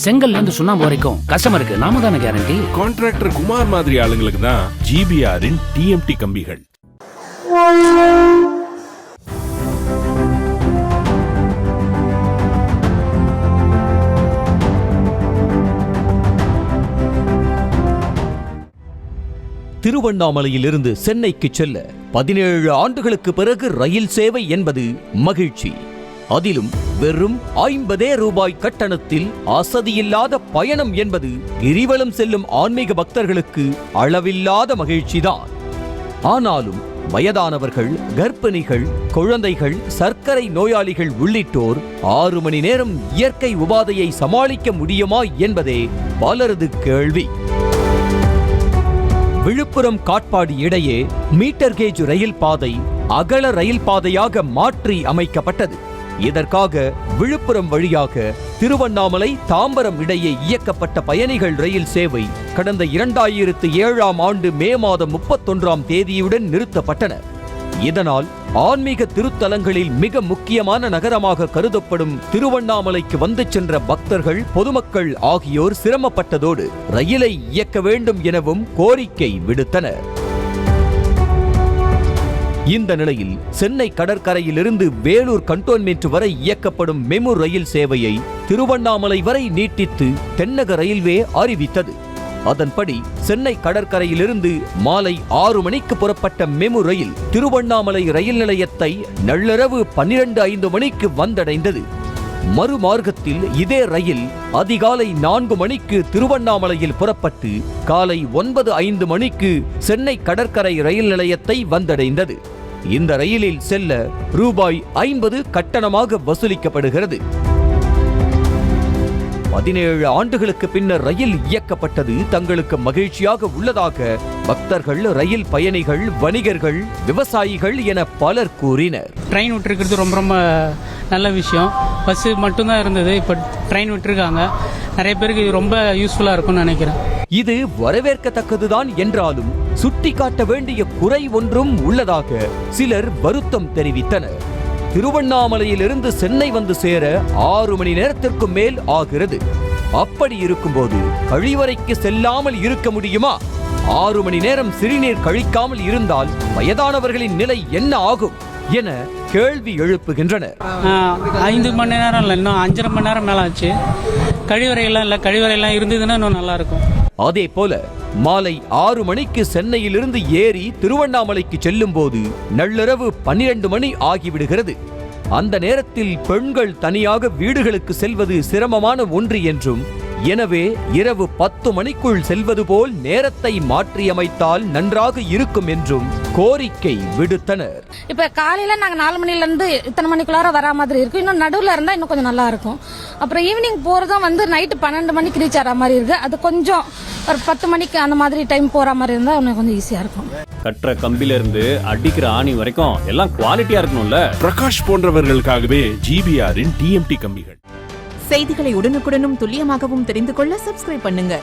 செங்கல்ல இருந்து சுண்ணாம்பு வரைக்கும் கஸ்டமருக்கு நாம தானே கேரண்டி. கான்ட்ராக்டர் குமார் மாதிரி ஆளுங்களுக்கு தான் ஜிபிஆரின் டிஎம்டி கம்பிகள். திருவண்ணாமலையிலிருந்து சென்னைக்கு செல்ல 17 ஆண்டுகளுக்கு பிறகு ரயில் சேவை என்பது மகிழ்ச்சி. அதிலும் வெறும் 50 ரூபாய் கட்டணத்தில் அசதியில்லாத பயணம் என்பது கிரிவலம் செல்லும் ஆன்மீக பக்தர்களுக்கு அளவில்லாத மகிழ்ச்சிதான். ஆனாலும் வயதானவர்கள், கர்ப்பிணிகள், குழந்தைகள், சர்க்கரை நோயாளிகள் உள்ளிட்டோர் 6 மணி நேரம் இயற்கை உபாதையை சமாளிக்க முடியுமா என்பதே பலரது கேள்வி. விழுப்புரம் காட்பாடி இடையே மீட்டர் கேஜ் ரயில் பாதை அகல ரயில் பாதையாக மாற்றி அமைக்கப்பட்டது. இதற்காக விழுப்புரம் வழியாக திருவண்ணாமலை, தாம்பரம் இடையே இயக்கப்பட்ட பயணிகள் ரயில் சேவை கடந்த 2007ஆம் ஆண்டு மே மாதம் 31ஆம் தேதியுடன் நிறுத்தப்பட்டன. இதனால் ஆன்மீக திருத்தலங்களில் மிக முக்கியமான நகரமாக கருதப்படும் திருவண்ணாமலைக்கு வந்து சென்ற பக்தர்கள், பொதுமக்கள் ஆகியோர் சிரமப்பட்டதோடு ரயிலை இயக்க வேண்டும் எனவும் கோரிக்கை விடுத்தனர். இந்த நிலையில் சென்னை கடற்கரையிலிருந்து வேலூர் கண்டோன்மென்ட் வரை இயக்கப்படும் மெமு ரயில் சேவையை திருவண்ணாமலை வரை நீட்டித்து தென்னக ரயில்வே அறிவித்தது. அதன்படி சென்னை கடற்கரையிலிருந்து மாலை 6 மணிக்கு புறப்பட்ட மெமு ரயில் திருவண்ணாமலை ரயில் நிலையத்தை நள்ளிரவு 12:05 மணிக்கு வந்தடைந்தது. மறுமார்க்கத்தில் இதே ரயில் அதிகாலை 4 மணிக்கு திருவண்ணாமலையில் புறப்பட்டு காலை 9:05 மணிக்கு சென்னை கடற்கரை ரயில் நிலையத்தை வந்தடைந்தது. இந்த ரயிலில் செல்ல ரூபாய் 50 கட்டணமாக வசூலிக்கப்படுகிறது. 17 ஆண்டுகளுக்கு பின்னர் ரயில் இயக்கப்பட்டது தங்களுக்கு மகிழ்ச்சியாக உள்ளதாக பக்தர்கள், ரயில் பயணிகள், வணிகர்கள், விவசாயிகள் என பலர் கூறினர். ட்ரெயின் விட்டுருக்கிறது ரொம்ப ரொம்ப நல்ல விஷயம். பஸ்ஸு மட்டும்தான் இருந்தது, இப்போ ட்ரெயின் விட்டுருக்காங்க. நிறைய பேருக்கு இது ரொம்ப யூஸ்ஃபுல்லாக இருக்கும்னு நினைக்கிறேன். இது வரவேற்கத்தக்கதுதான் என்றாலும் சுட்டி காட்ட வேண்டிய குறை ஒன்றும் உள்ளதாக சிலர் வருத்தம் தெரிவித்தனர். திருவண்ணாமலையிலிருந்து சென்னை வந்து சேர 6 மணி நேரத்திற்கு மேல் ஆகிறது. அப்படி இருக்கும்போது கழிவறைக்கு செல்லாமல் இருக்க முடியுமா? 6 மணி நேரம் சிறுநீர் கழிக்காமல் இருந்தால் வயதானவர்களின் நிலை என்ன ஆகும் என கேள்வி எழுப்புகின்றனர். 5 மணி நேரம் இல்லை, இன்னும் 5.5 மணி நேரம் மேலே ஆச்சு. கழிவறையெல்லாம் இல்லை, கழிவறையெல்லாம் இருந்ததுன்னா இன்னும் நல்லா இருக்கும். அதே போல மாலை 6 மணிக்கு சென்னையிலிருந்து ஏறி திருவண்ணாமலைக்கு செல்லும் போது நள்ளிரவு 12 மணி ஆகிவிடுகிறது. அந்த நேரத்தில் பெண்கள் தனியாக வீடுகளுக்கு செல்வது சிரமமான ஒன்று என்றும், எனவே இரவு 10 மணிக்குள் செல்வது போல் நேரத்தை மாற்றியமைத்தால் நன்றாக இருக்கும் என்றும் கோரிக்கை விடுத்தனர். இப்ப காலையில நாங்க 4 மணில இருந்து இத்தனை மணிக்குள்ளார வரா மாதிரி இருக்கும். இன்னும் நடுவுல இருந்தா இன்னும் கொஞ்சம் நல்லா இருக்கும். அப்புறம் ஈவினிங் போறதும் நைட்டு 12 மணிக்கு ரீச் ஆகிற மாதிரி இருக்கு. அது கொஞ்சம் ஒரு 10 மணிக்கு அந்த மாதிரி டைம் போற மாதிரி இருந்தா கொஞ்சம் ஈஸியா இருக்கும். கட்டுற கம்பில இருந்து அடிக்கிற ஆணி வரைக்கும் எல்லாம் குவாலிட்டியா இருக்கணும்ல. பிரகாஷ் போன்றவர்களுக்காகவே ஜிபிஆரின் டிஎம்டி கம்பிகள். செய்திகளை உடனுக்குடனும் துல்லியமாகவும் தெரிந்து கொள்ள சப்ஸ்கிரைப் பண்ணுங்க.